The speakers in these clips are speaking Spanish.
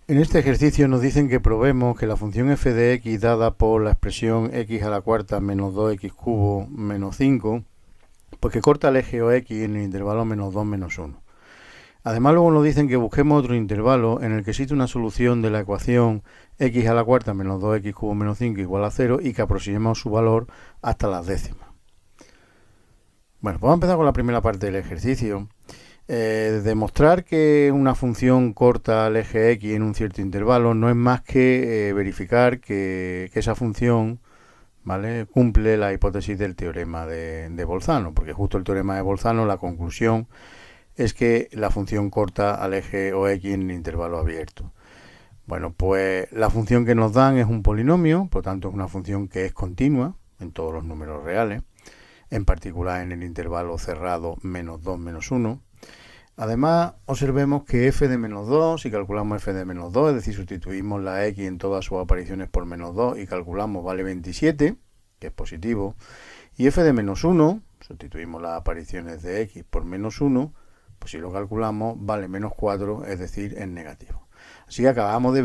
En este ejercicio nos dicen que probemos que la función f de x dada por la expresión x a la cuarta menos 2x cubo menos 5, pues que corta el eje o x en el intervalo menos 2 menos 1. Además luego nos dicen que busquemos otro intervalo en el que existe una solución de la ecuación x a la cuarta menos 2x cubo menos 5 igual a 0 y que aproximemos su valor hasta las décimas. Bueno, pues vamos a empezar con la primera parte del ejercicio. Demostrar que una función corta al eje x en un cierto intervalo no es más que verificar que esa función, ¿vale?, cumple la hipótesis del teorema de Bolzano, porque justo el teorema de Bolzano, la conclusión es que la función corta al eje o x en el intervalo abierto. Bueno, pues la función que nos dan es un polinomio, por tanto es una función que es continua en todos los números reales, en particular en el intervalo cerrado menos 2 menos 1. Además, observemos que f de menos 2, si calculamos f de menos 2, es decir, sustituimos la x en todas sus apariciones por menos 2 y calculamos vale 27, que es positivo, y f de menos 1, sustituimos las apariciones de x por menos 1, pues si lo calculamos vale menos 4, es decir, es negativo. Así que acabamos de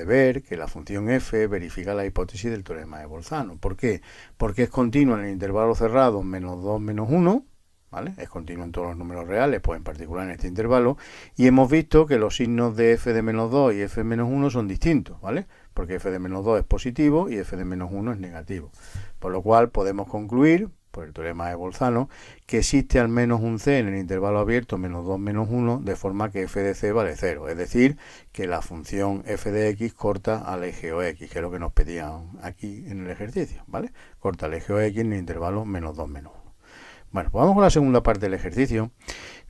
ver que la función f verifica la hipótesis del teorema de Bolzano. ¿Por qué? Porque es continua en el intervalo cerrado menos 2 menos 1, ¿vale? Es continuo en todos los números reales, pues en particular en este intervalo, y hemos visto que los signos de f de menos 2 y f de menos 1 son distintos, ¿vale? Porque f de menos 2 es positivo y f de menos 1 es negativo. Por lo cual podemos concluir, por el teorema de Bolzano, que existe al menos un c en el intervalo abierto menos 2 menos 1, de forma que f de c vale 0, es decir, que la función f de x corta al eje o x, que es lo que nos pedían aquí en el ejercicio, ¿vale? Corta al eje o x en el intervalo menos 2 menos 1. Bueno, pues vamos con la segunda parte del ejercicio.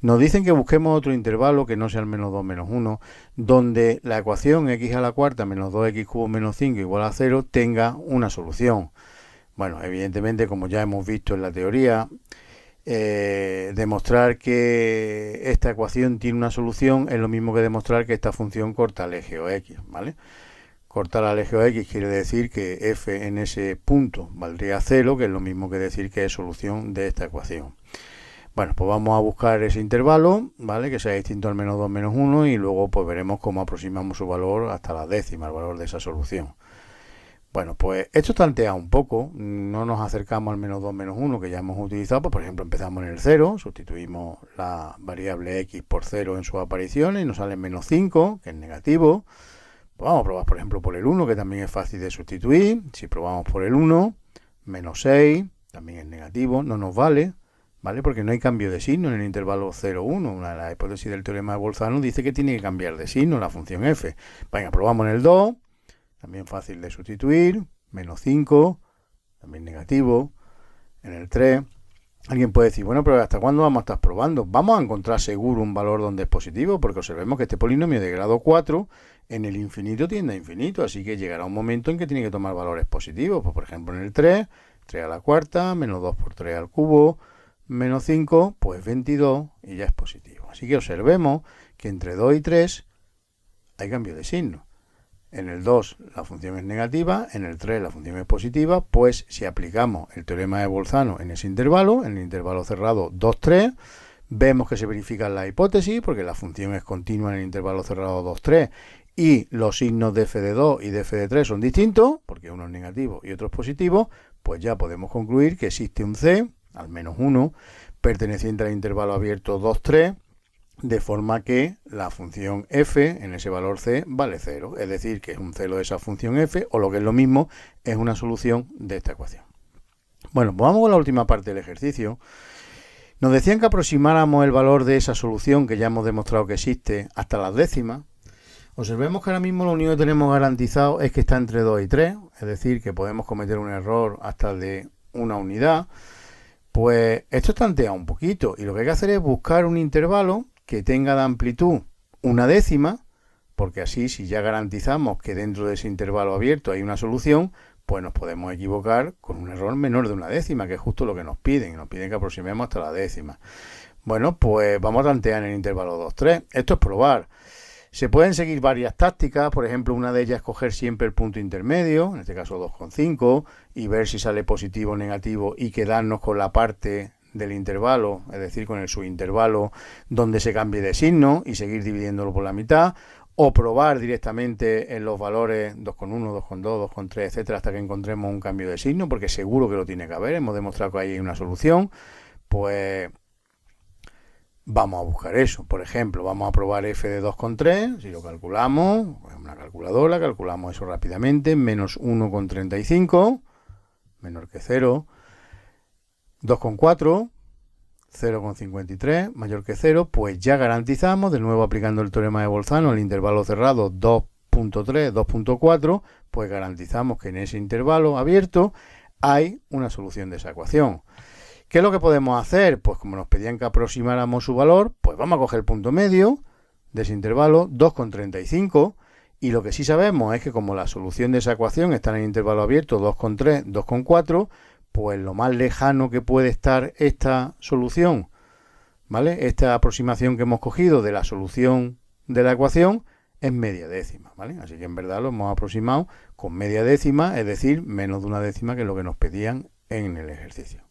Nos dicen que busquemos otro intervalo que no sea el menos 2 menos 1, donde la ecuación x a la cuarta menos 2x cubo menos 5 igual a 0 tenga una solución. Bueno, evidentemente, como ya hemos visto en la teoría, demostrar que esta ecuación tiene una solución es lo mismo que demostrar que esta función corta al eje o x, ¿vale? Cortar al eje o x quiere decir que f en ese punto valdría 0, que es lo mismo que decir que es solución de esta ecuación. Bueno, pues vamos a buscar ese intervalo, ¿vale?, que sea distinto al menos 2 menos 1 y luego pues veremos cómo aproximamos su valor hasta la décima, el valor de esa solución. Bueno, pues esto tantea un poco, no nos acercamos al menos 2 menos 1 que ya hemos utilizado, pues por ejemplo empezamos en el 0, sustituimos la variable x por 0 en sus apariciones y nos sale menos 5, que es negativo. Pues vamos a probar, por ejemplo, por el 1, que también es fácil de sustituir. Si probamos por el 1, menos 6, también es negativo, no nos vale, ¿vale? Porque no hay cambio de signo en el intervalo 0, 1. Una de las hipótesis del teorema de Bolzano dice que tiene que cambiar de signo la función f. Venga, probamos en el 2, también fácil de sustituir, menos 5, también negativo. En el 3, alguien puede decir, bueno, pero ¿hasta cuándo vamos a estar probando? Vamos a encontrar seguro un valor donde es positivo, porque observemos que este polinomio de grado 4 en el infinito tiende a infinito, así que llegará un momento en que tiene que tomar valores positivos. Pues por ejemplo en el 3, 3 a la cuarta, menos 2 por 3 al cubo, menos 5, pues 22 y ya es positivo. Así que observemos que entre 2 y 3 hay cambio de signo. En el 2 la función es negativa, en el 3 la función es positiva, pues si aplicamos el teorema de Bolzano en ese intervalo, en el intervalo cerrado 2, 3, vemos que se verifica la hipótesis, porque la función es continua en el intervalo cerrado 2, 3, y los signos de f de 2 y de f de 3 son distintos, porque uno es negativo y otro es positivo, pues ya podemos concluir que existe un c, al menos 1, perteneciente al intervalo abierto 2, 3, de forma que la función f en ese valor c vale 0, es decir, que es un celo de esa función f, o lo que es lo mismo, es una solución de esta ecuación. Bueno, pues vamos con la última parte del ejercicio. Nos decían que aproximáramos el valor de esa solución, que ya hemos demostrado que existe, hasta las décimas. Observemos que ahora mismo lo único que tenemos garantizado es que está entre 2 y 3, es decir, que podemos cometer un error hasta de una unidad. Pues esto tantea un poquito, y lo que hay que hacer es buscar un intervalo que tenga de amplitud una décima, porque así, si ya garantizamos que dentro de ese intervalo abierto hay una solución, pues nos podemos equivocar con un error menor de una décima, que es justo lo que nos piden que aproximemos hasta la décima. Bueno, pues vamos a tantear en el intervalo 2, 3. Esto es probar. Se pueden seguir varias tácticas, por ejemplo, una de ellas es coger siempre el punto intermedio, en este caso 2,5, y ver si sale positivo o negativo y quedarnos con la parte del intervalo, es decir, con el subintervalo donde se cambie de signo y seguir dividiéndolo por la mitad. o probar directamente en los valores 2,1, 2,2, 2,3, etcétera, hasta que encontremos un cambio de signo, porque seguro que lo tiene que haber, hemos demostrado que hay una solución, pues vamos a buscar eso. Por ejemplo, vamos a probar f de 2,3, si lo calculamos, una calculadora, calculamos eso rápidamente, menos 1,35, menor que 0, 2,4, 0,53 mayor que 0, pues ya garantizamos, de nuevo aplicando el teorema de Bolzano, el intervalo cerrado 2,3, 2,4, pues garantizamos que en ese intervalo abierto hay una solución de esa ecuación. ¿Qué es lo que podemos hacer? Pues como nos pedían que aproximáramos su valor, pues vamos a coger el punto medio de ese intervalo, 2,35, y lo que sí sabemos es que como la solución de esa ecuación está en el intervalo abierto 2,3, 2,4, pues lo más lejano que puede estar esta solución, ¿vale? Esta aproximación que hemos cogido de la solución de la ecuación es media décima, ¿vale? Así que en verdad lo hemos aproximado con media décima, es decir, menos de una décima, que es lo que nos pedían en el ejercicio.